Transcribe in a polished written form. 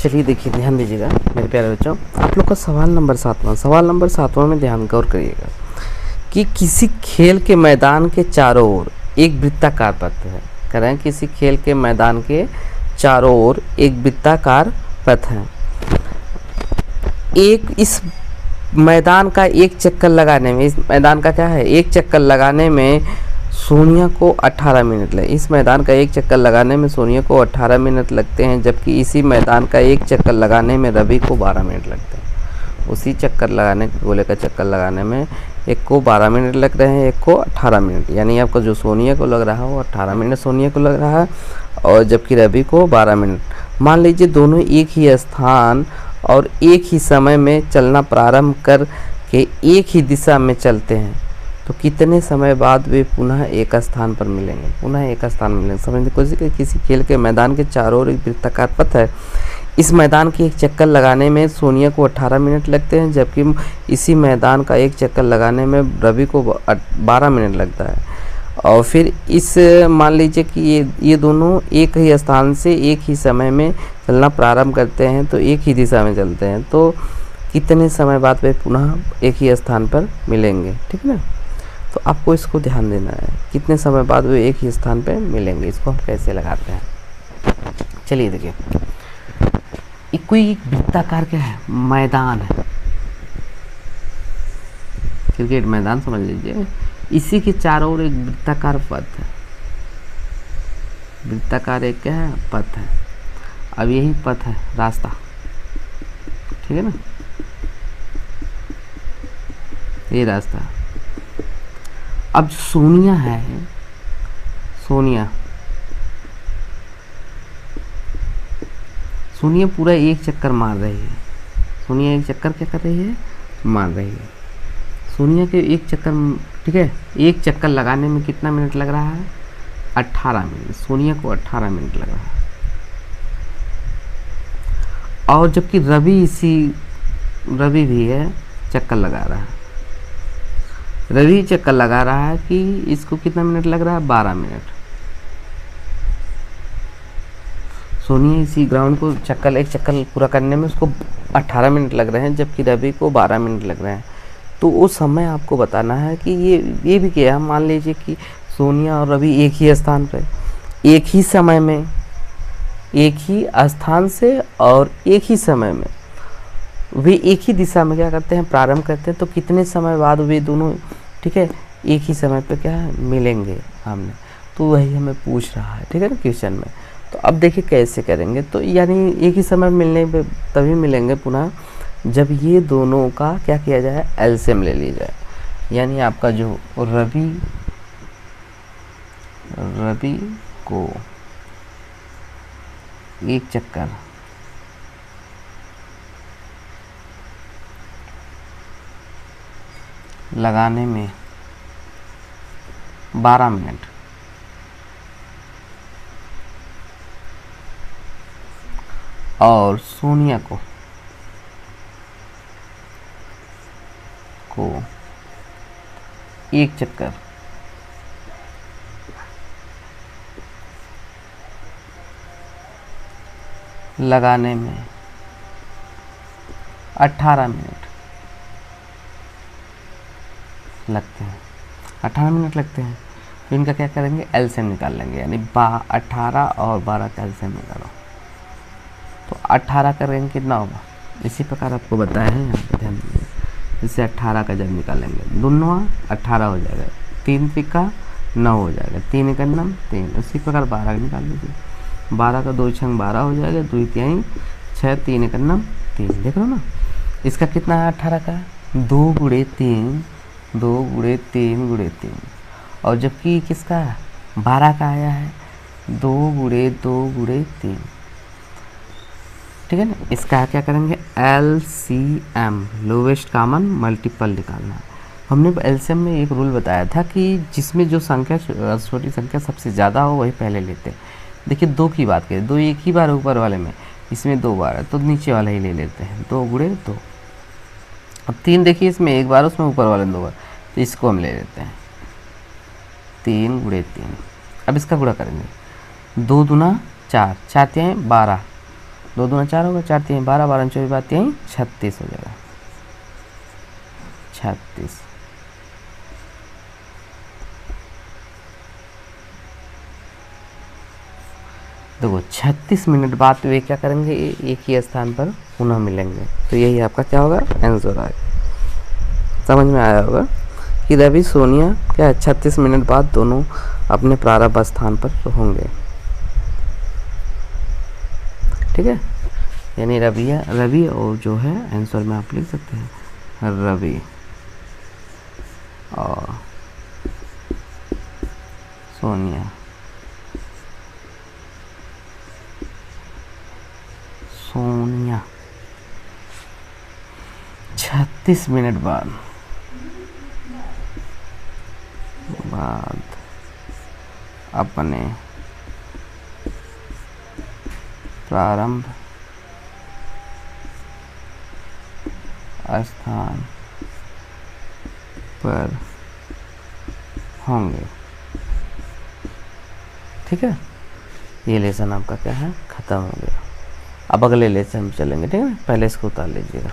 चलिए देखिए, ध्यान दीजिएगा मेरे प्यारे बच्चों, आप लोग का सवाल नंबर 7वां में ध्यान गौर करिएगा कि किसी खेल के मैदान के चारों ओर एक वृत्ताकार पथ है। कह रहे हैं किसी खेल के मैदान के चारों ओर एक वृत्ताकार पथ है। इस मैदान का एक चक्कर लगाने में, इस मैदान का क्या है, एक चक्कर लगाने में सोनिया को 18 मिनट लगे। इस मैदान का एक चक्कर लगाने में सोनिया को 18 मिनट लगते हैं, जबकि इसी मैदान का एक चक्कर लगाने में रवि को 12 मिनट लगते हैं। उसी चक्कर लगाने, गोले का चक्कर लगाने में एक को 12 मिनट लग रहे हैं, एक को 18 मिनट। यानी आपको जो सोनिया को लग रहा है वो 18 मिनट सोनिया को लग रहा है, और जबकि रवि को 12 मिनट। मान लीजिए दोनों एक ही स्थान और एक ही समय में चलना प्रारंभ कर के एक ही दिशा में चलते हैं, तो कितने समय बाद वे पुनः एक स्थान पर मिलेंगे, समझने की कोशिश करिए। किसी खेल के मैदान के चारों ओर एक वृत्ताकार पथ है। इस मैदान के एक चक्कर लगाने में सोनिया को 18 मिनट लगते हैं, जबकि इसी मैदान का एक चक्कर लगाने में रवि को 12 मिनट लगता है। और फिर इस मान लीजिए कि ये दोनों एक ही स्थान से एक ही समय में चलना प्रारंभ करते हैं, तो एक ही दिशा में चलते हैं, तो कितने समय बाद वे पुनः एक ही स्थान पर मिलेंगे। ठीक है ना, तो आपको इसको ध्यान देना है, कितने समय बाद वे एक ही स्थान पर मिलेंगे, इसको हम कैसे लगाते हैं। चलिए देखिए, कोई एक वृत्ताकार क्या है, मैदान है, क्रिकेट मैदान समझ लीजिए। इसी के चारों ओर एक वृत्ताकार पथ है। वृत्ताकार एक क्या है, पथ है। अब यही पथ है रास्ता, ठीक है ना, ये रास्ता। अब सोनिया है, सोनिया पूरा एक चक्कर मार रही है। सोनिया एक चक्कर क्या कर रही है, मार रही है। सोनिया के एक चक्कर, ठीक है, एक चक्कर लगाने में कितना मिनट लग रहा है, 18 मिनट। सोनिया को 18 मिनट लग रहा है। और जबकि रवि भी है, चक्कर लगा रहा है। रवि चक्कर लगा रहा है कि इसको कितना मिनट लग रहा है, 12 मिनट। सोनिया इसी ग्राउंड को एक चक्कर पूरा करने में उसको 18 मिनट लग रहे हैं, जबकि रवि को 12 मिनट लग रहे हैं। तो वो समय आपको बताना है कि ये भी क्या है। मान लीजिए कि सोनिया और रवि एक ही स्थान पर, एक ही समय में, एक ही स्थान से और एक ही समय में वे एक ही दिशा में क्या करते हैं, प्रारंभ करते हैं, तो कितने समय बाद वे दोनों, ठीक है, एक ही समय पे क्या है, मिलेंगे हमने। तो वही हमें पूछ रहा है, ठीक है ना, क्वेश्चन में। तो अब देखिए कैसे करेंगे। तो यानी एक ही समय मिलने पे तभी मिलेंगे पुनः जब ये दोनों का क्या किया जाए, एलसीएम ले लिया जाए। यानी आपका जो रवि को एक चक्कर लगाने में 12 मिनट और सोनिया को एक चक्कर लगाने में 18 मिनट लगते हैं। 18 मिनट लगते हैं, तो इनका क्या करेंगे, एलसीएम निकाल लेंगे। यानी 18 और 12 का एलसीएम निकालो, तो 18 करेंगे कितना होगा, इसी प्रकार आपको बताया है, यहाँ पे ध्यान दीजिए। इससे 18 का जब निकालेंगे, दोनों 18 हो जाएगा, 3 तिक्का 9 हो जाएगा, 3 एकम 3। उसी प्रकार 12 निकाल लीजिए, 12 का 2 छंग 12 हो जाएगा, 2 तिहाई 6, 3 एकम 3। देख लो ना, इसका कितना है, 18 का 2 गुणे 3, 2 गुणे 3 गुणे 3। और जबकि किसका 12 का आया है, 2 गुणे 2 गुणे 3, ठीक है ना। इसका क्या करेंगे, LCM, लोवेस्ट कॉमन मल्टीपल निकालना है। हमने एलसीएम में एक रूल बताया था कि जिसमें जो संख्या, छोटी संख्या सबसे ज़्यादा हो वही पहले लेते हैं। देखिए 2 की बात करें, 2 एक ही बार ऊपर वाले में, इसमें 2 बार है तो नीचे वाला ही ले लेते हैं, 2 गुणे 2। अब 3 देखिए, इसमें एक बार, उसमें ऊपर वाले 2 बार, तो इसको हम ले लेते हैं, 3 गुणे 3। अब इसका गुणा करेंगे, 2 दूना 4, 4 तिहाई 12, 2 दूना 4 होगा, 4 3 12, 12 24 बात यहीं 36 हो जाएगा, 36। देखो 36 मिनट बाद वे क्या करेंगे, एक ही स्थान पर पुनः मिलेंगे। तो यही आपका क्या होगा, आंसर आएगा। समझ में आया होगा कि रवि सोनिया क्या है, 36 मिनट बाद दोनों अपने प्रारंभ स्थान पर होंगे। ठीक है, यानी रवि और जो है आंसर में आप लिख सकते हैं रवि और सोनिया। सोनिया 36 मिनट बाद अपने प्रारंभ स्थान पर होंगे। ठीक है, ये लेसन आपका क्या है, खत्म हो गया। अब अगले लेसन में चलेंगे। ठीक है, पहले इसको उतार लीजिएगा।